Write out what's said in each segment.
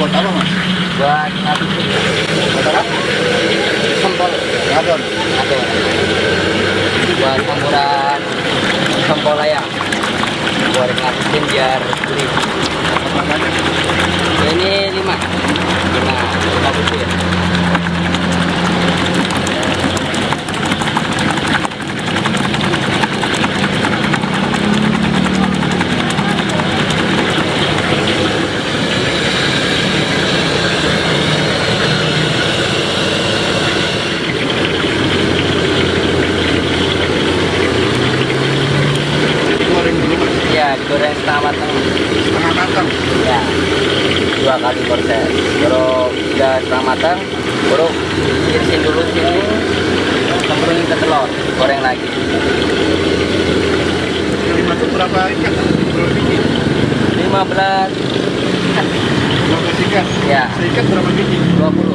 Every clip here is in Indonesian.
buat apa mas? Buat ngabisin. Buat apa? Sempol. Ngadon. Atau buat campuran sempol ayam. Buat ngabisin biar gurih. Apa banyak? Ini 5 butir. Digoreng dulu mas. Ya, digoreng setengah matang. Setengah matang. Ya, 2 kali proses. Kalau udah setengah matang, baru irisin dulu sini, campurin ke telur, goreng lagi. Yang dimaksud berapa ikan? Berapa biji? 15, 15 ikan. ya, Seikan berapa biji? 20.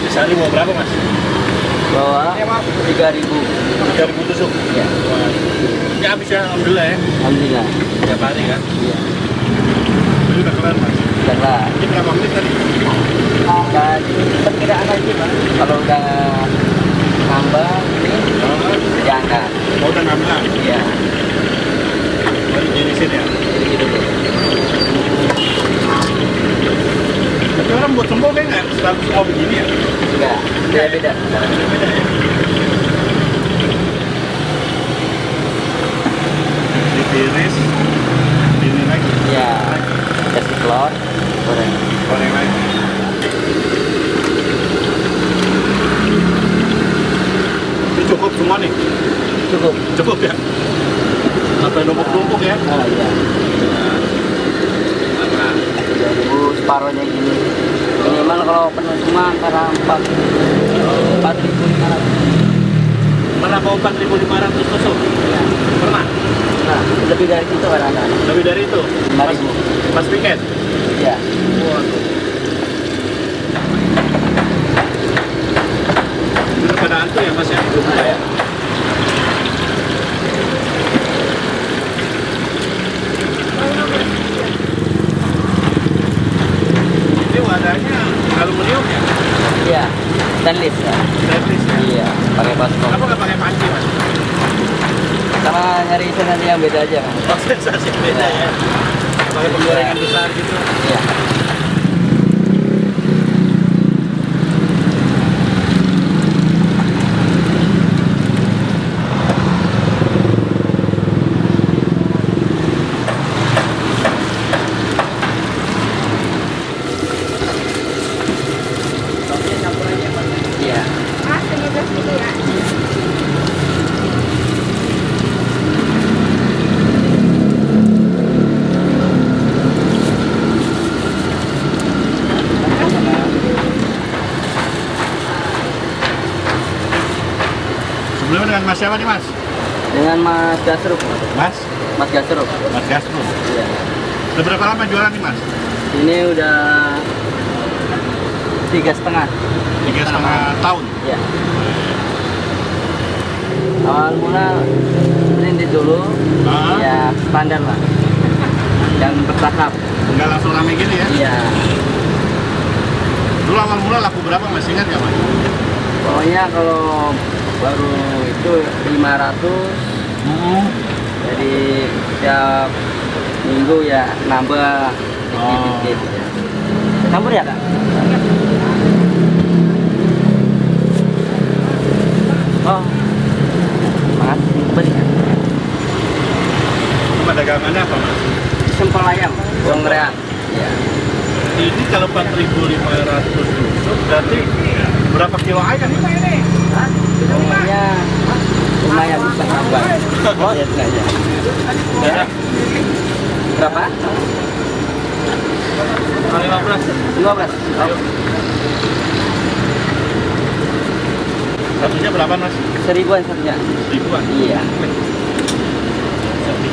Sehari mau berapa mas? Bawa 3.000. 3.000 tusuk. Ya, Ya habis ya, alhamdulillah ya. alhamdulillah. Tiap hari kan. Iya, Ini udah kelar mas. udah lah. Ini berapa menit tadi? Dan perkiraan aja pak. Kalau udah nambah ini diangkat. Oh udah 16. Iya, Baru dirisin ya. jadi dulu. Tapi orang buat sempol kayak nggak selalu semua begini ya? Enggak, beda-beda. Beda ya. Ditiris, ini lagi, Ya, kasih telur, goreng. goreng lagi. Ini cukup semua nih? Cukup. Cukup ya? Sampai numpuk-numpuk ya? Oh iya. Karena 3.000 separohnya gini. Minimal kalau penuh semua antara 4.500. pernah mau 4.500 tusuk? Pernah? Nah, lebih dari itu kadang-kadang. Lebih dari itu? 5.000. Pas weekend? Iya. Waduh. Udah pada antu ya mas ya? Ya. Ini wadahnya aluminium ya? Iya. Stainless ya. Stainless ya? Iya, pakai baskom. Kenapa nggak pakai panci mas? Karena nyari sensasi yang beda aja kan. Oh sensasi beda ya? Pakai penggorengan besar gitu? Iya. Iya. Sebelumnya dengan mas siapa nih mas? Dengan Mas Gasruk. Mas? Mas Gasruk. Mas Gasro. Iya. Udah berapa lama jualan nih mas? Ini udah 3,5. 3,5 tahun. Ya. Awal mula berhenti dulu, Ah. ya standar lah. Dan bertahap. Nggak langsung rame gini ya? Iya. Dulu awal mula laku berapa mas? Ingat nggak mas? Pokoknya kalau baru itu 500, jadi setiap minggu ya nambah dikit-dikit. Ya. Campur ya kak? Oh, makasih. Banyak. Nama dagangannya apa mas? Sempol ayam, Jongrean. Ya. Ini kalau 4.500 tusuk berarti berapa kilo ayam ini? Pokoknya lumayan bisa nambah. Oh ya sengaja. Berapa? Berapa? 15. 15. Oh. Satunya berapa mas? 1000-an satunya. 1000-an? Iya.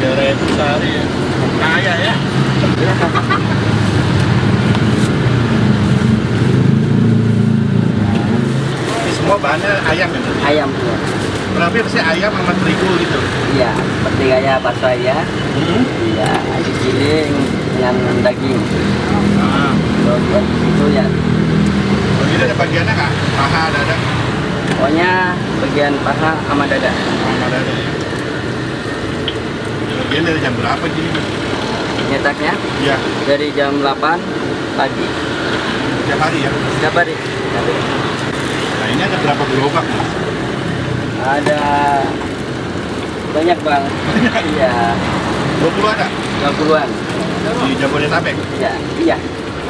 300 sehari ya. Kaya ya. Ini semua bahannya ayam ya? Mas? Ayam semua. Berapa sih ayam sama terigu gitu? Iya, seperti kayak bakso ya. Iya, digiling dengan daging. Nah, Terus buat itu ya. ini ada bagiannya kak? Paha, dada? Pokoknya bagian paha sama dada. Paha, dada ya. Bagian dari jam berapa gini mas? Nyetaknya Iya, dari jam 8 pagi. tiap hari ya? Setiap hari. Nah ini ada berapa gerobak mas? Ada banyak bang. Iya, 20 ada? 20-an. Di Jabodetabek? Iya, iya.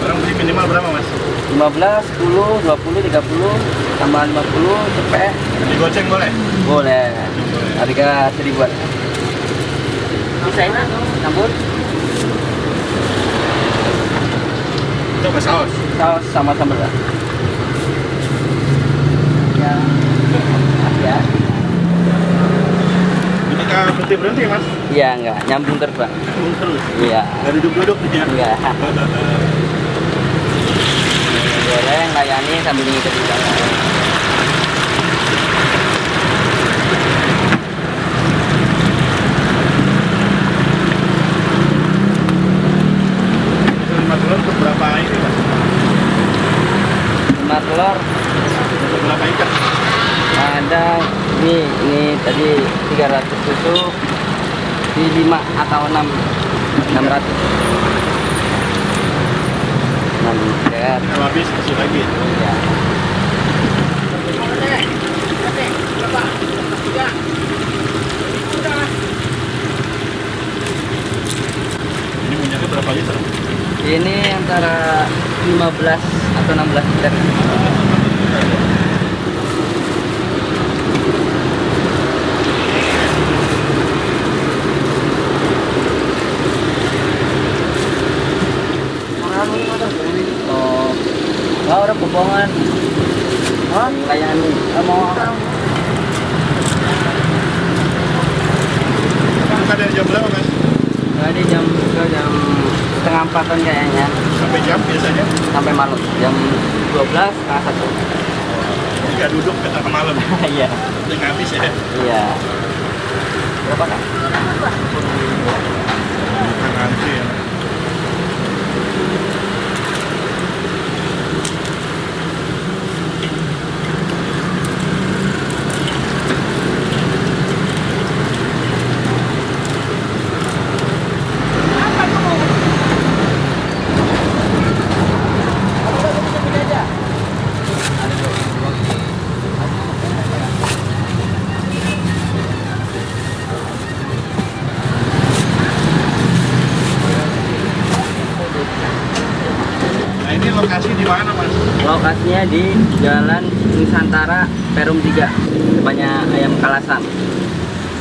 Orang beli minimal berapa mas? 15, 10, 20, 30, tambah 50, cepet. Digoceng boleh? Boleh. Boleh. Harga 1000-an. Bisa ini campur Itu apa saus? saus sama sambal. Ya. Ya. Ketika berhenti mas? Iya, enggak nyambung terus, Pak. Turun terus? Iya. Nggak duduk-duduk ya? Enggak. Goreng, layani sambil ngikut juga. Itu 5 telur untuk berapa ini mas? 5 telur Untuk berapa ikan? ada ini tadi 300 susu di 5 atau 6 600. 6 set. Kalau habis kasih lagi ya? Ya. Ini minyaknya berapa liter? Ini antara 15 atau 16 liter. Oh, udah kebohongan. Oh, layani. Mau apa? Buka dari jam berapa mas? Tadi jam 3:30 kayaknya. Sampai jam biasanya? Sampai malam jam 12 setengah 1. Jadi nggak duduk ke tengah malam? Iya. Udah habis ya? Iya. Berapa kan? Bukan antri ya? Nah ini lokasi di mana mas? Lokasinya di Jalan Nusantara Perum 3, depannya Ayam Kalasan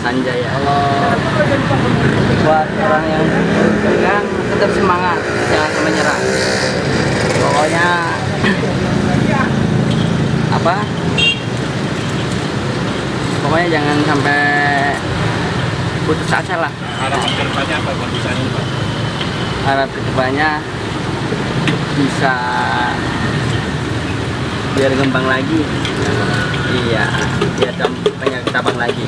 Sanjaya. Kalau buat orang yang pegang tetap semangat, jangan sampai nyerah. Pokoknya apa? Pokoknya jangan sampai putus asa lah. Harapan kedepannya apa buat bisa ini pak? Harap kedepannya bisa biar gembang lagi. Iya, biar banyak cabang lagi.